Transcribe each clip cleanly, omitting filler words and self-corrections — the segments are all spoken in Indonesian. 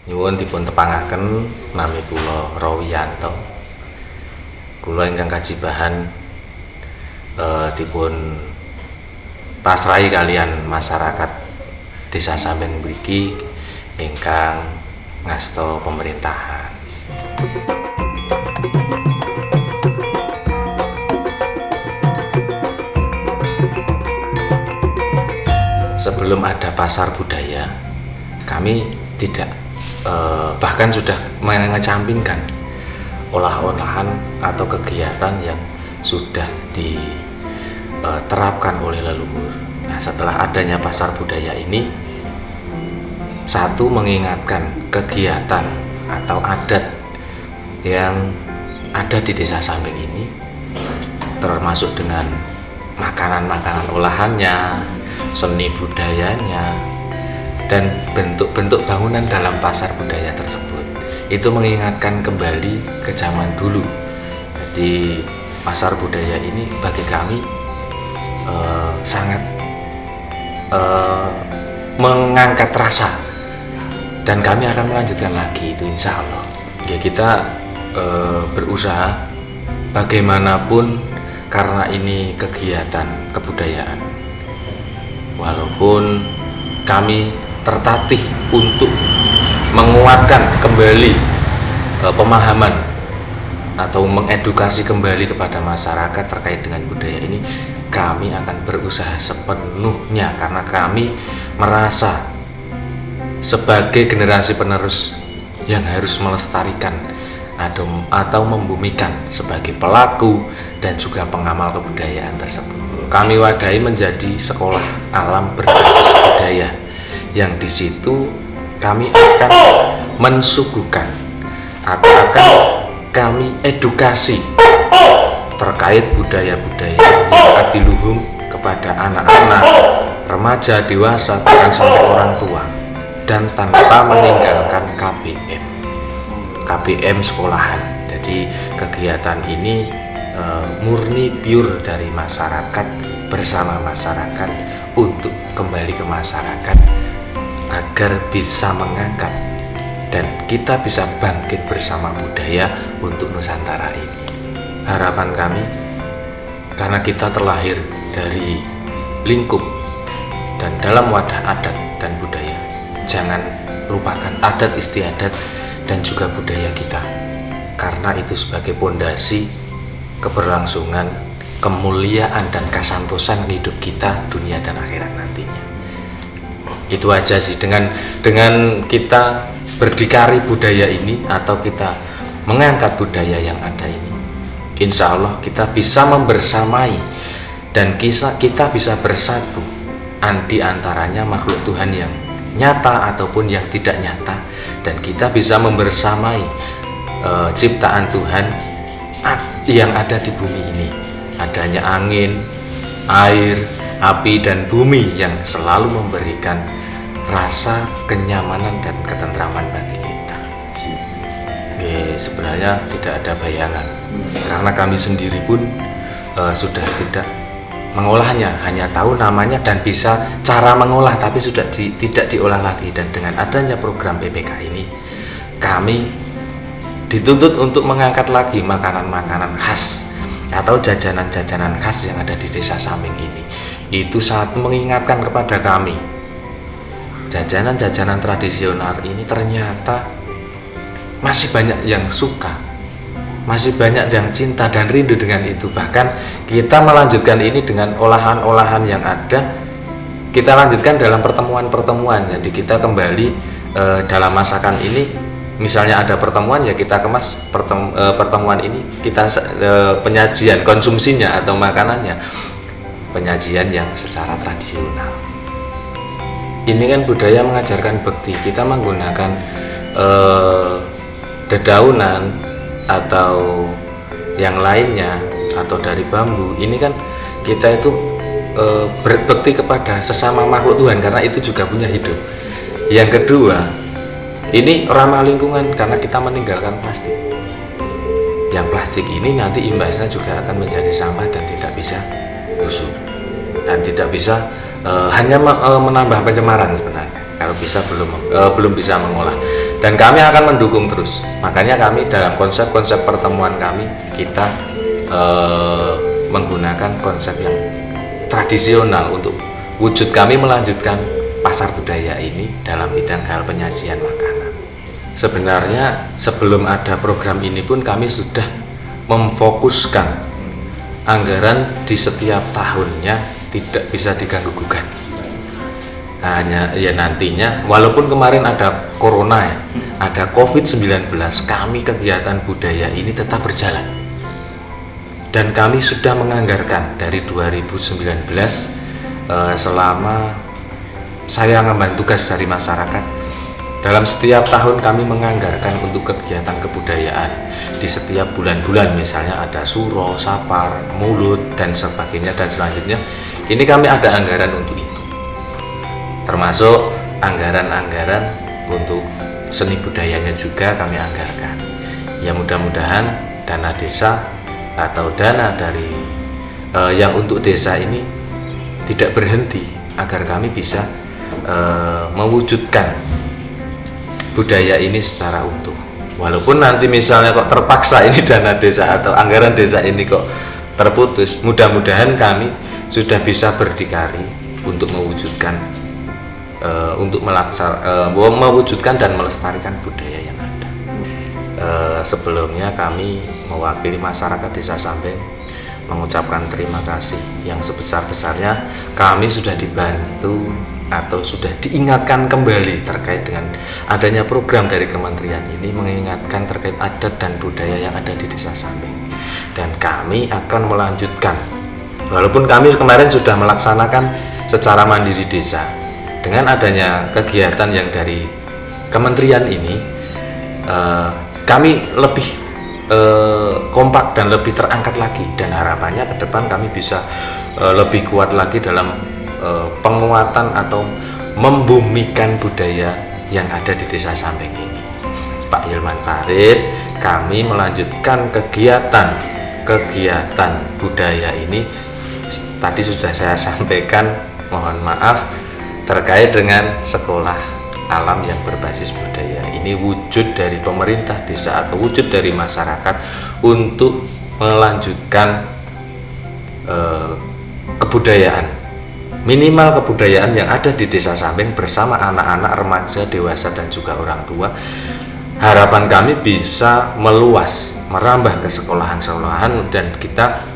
Nyuwun dipun tepangaken nami kula Rowiyanto. Kula ingkang kajibahan dipun pasrahi kalian masyarakat Desa Sambeng mriki ingkang ngasta pemerintahan. Sebelum ada pasar budaya, kami tidak bahkan sudah mengecampingkan olah-olahan atau kegiatan yang sudah diterapkan oleh leluhur. Nah, setelah adanya pasar budaya ini, satu, mengingatkan kegiatan atau adat yang ada di Desa Sambeng ini, termasuk dengan makanan-makanan olahannya, seni budayanya, dan bentuk-bentuk bangunan dalam pasar budaya tersebut. Itu mengingatkan kembali ke zaman dulu. Jadi pasar budaya ini bagi kami sangat mengangkat rasa, dan kami akan melanjutkan lagi itu insya Allah. Ya, kita berusaha bagaimanapun karena ini kegiatan kebudayaan, walaupun kami tertatih untuk menguatkan kembali pemahaman atau mengedukasi kembali kepada masyarakat terkait dengan budaya ini, kami akan berusaha sepenuhnya karena kami merasa sebagai generasi penerus yang harus melestarikan atau membumikan sebagai pelaku dan juga pengamal kebudayaan tersebut. Kami wadahi menjadi sekolah alam berbasis budaya, yang di situ kami akan mensuguhkan atau akan kami edukasi terkait budaya-budaya yang adiluhung kepada anak-anak, remaja, dewasa, bahkan sampai orang tua, dan tanpa meninggalkan KBM sekolahan. Jadi kegiatan ini murni pure dari masyarakat, bersama masyarakat, untuk kembali ke masyarakat agar bisa mengangkat dan kita bisa bangkit bersama budaya untuk Nusantara ini. Harapan kami, karena kita terlahir dari lingkup dan dalam wadah adat dan budaya, jangan lupakan adat istiadat dan juga budaya kita, karena itu sebagai pondasi keberlangsungan, kemuliaan dan kesantosan hidup kita dunia dan akhirat nantinya. Itu aja sih, dengan kita berdikari budaya ini atau kita mengangkat budaya yang ada ini, insya Allah kita bisa membersamai dan kita bisa bersatu di antaranya makhluk Tuhan yang nyata ataupun yang tidak nyata, dan kita bisa membersamai ciptaan Tuhan yang ada di bumi ini. Adanya angin, air, api, dan bumi yang selalu memberikan rasa kenyamanan dan ketentraman bagi kita. Sebenarnya tidak ada bayangan, karena kami sendiri pun sudah tidak mengolahnya, hanya tahu namanya dan bisa cara mengolah, tapi sudah tidak diolah lagi. Dan dengan adanya program PPK ini, kami dituntut untuk mengangkat lagi makanan-makanan khas atau jajanan-jajanan khas yang ada di Desa Sambeng ini. Itu sangat mengingatkan kepada kami, jajanan-jajanan tradisional ini ternyata masih banyak yang suka, masih banyak yang cinta dan rindu dengan itu. Bahkan kita melanjutkan ini dengan olahan-olahan yang ada, kita lanjutkan dalam pertemuan-pertemuan. Jadi kita kembali dalam masakan ini, misalnya ada pertemuan, ya kita kemas pertemuan ini, kita penyajian konsumsinya atau makanannya, penyajian yang secara tradisional. Ini kan budaya mengajarkan bekti, kita menggunakan dedaunan atau yang lainnya atau dari bambu. Ini kan kita itu berbekti kepada sesama makhluk Tuhan, karena itu juga punya hidup. Yang kedua, ini ramah lingkungan karena kita meninggalkan plastik. Yang plastik ini nanti imbasnya juga akan menjadi sampah dan tidak bisa busuk dan tidak bisa hanya menambah pencemaran sebenarnya. kalau belum bisa mengolah, dan kami akan mendukung terus. Makanya kami dalam konsep-konsep pertemuan kami, kita menggunakan konsep yang tradisional untuk wujud kami melanjutkan pasar budaya ini dalam bidang hal penyajian makanan. Sebenarnya sebelum ada program ini pun kami sudah memfokuskan anggaran di setiap tahunnya tidak bisa diganggu gugat. Hanya ya nantinya, walaupun kemarin ada corona ya, ada COVID-19, kami kegiatan budaya ini tetap berjalan. Dan kami sudah menganggarkan dari 2019 selama saya mengemban tugas dari masyarakat. Dalam setiap tahun kami menganggarkan untuk kegiatan kebudayaan di setiap bulan-bulan, misalnya ada suro, sapar, mulut, dan sebagainya dan selanjutnya. Ini kami ada anggaran untuk itu. Termasuk anggaran-anggaran untuk seni budayanya juga kami anggarkan. Ya mudah-mudahan dana desa atau dana dari yang untuk desa ini tidak berhenti, agar kami bisa mewujudkan budaya ini secara utuh. Walaupun nanti misalnya kok terpaksa ini dana desa atau anggaran desa ini kok terputus, mudah-mudahan kami sudah bisa berdikari untuk mewujudkan mewujudkan dan melestarikan budaya yang ada. Sebelumnya kami mewakili masyarakat Desa Sambeng mengucapkan terima kasih yang sebesar-besarnya. Kami sudah dibantu atau sudah diingatkan kembali terkait dengan adanya program dari kementerian ini, mengingatkan terkait adat dan budaya yang ada di Desa Sambeng, dan kami akan melanjutkan. Walaupun kami kemarin sudah melaksanakan secara mandiri desa, dengan adanya kegiatan yang dari kementerian ini, kami lebih kompak dan lebih terangkat lagi, dan harapannya ke depan kami bisa lebih kuat lagi dalam penguatan atau membumikan budaya yang ada di Desa Sambeng ini. Pak Hilman Farid, kami melanjutkan kegiatan budaya ini. Tadi sudah saya sampaikan, mohon maaf, terkait dengan sekolah alam yang berbasis budaya. Ini wujud dari pemerintah desa atau wujud dari masyarakat untuk melanjutkan kebudayaan, minimal kebudayaan yang ada di Desa Sambeng bersama anak-anak, remaja, dewasa, dan juga orang tua. Harapan kami bisa meluas, merambah ke sekolahan-sekolahan, dan kita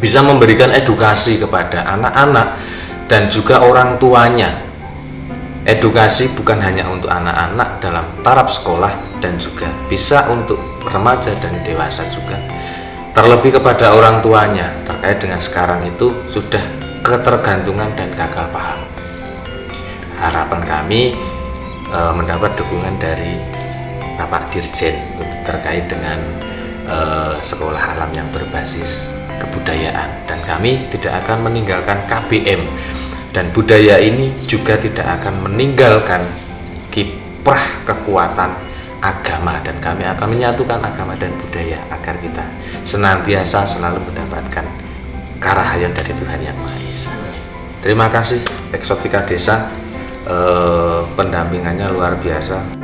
bisa memberikan edukasi kepada anak-anak dan juga orang tuanya. Edukasi bukan hanya untuk anak-anak dalam taraf sekolah, dan juga bisa untuk remaja dan dewasa juga. Terlebih kepada orang tuanya terkait dengan sekarang itu sudah ketergantungan dan gagal paham. Harapan kami mendapat dukungan dari Bapak Dirjen terkait dengan sekolah alam yang berbasis kebudayaan, dan kami tidak akan meninggalkan KBM, dan budaya ini juga tidak akan meninggalkan kiprah kekuatan agama, dan kami akan menyatukan agama dan budaya agar kita senantiasa selalu mendapatkan karahayan dari Tuhan Yang Maha Esa. Terima kasih Eksotika Desa, pendampingannya luar biasa.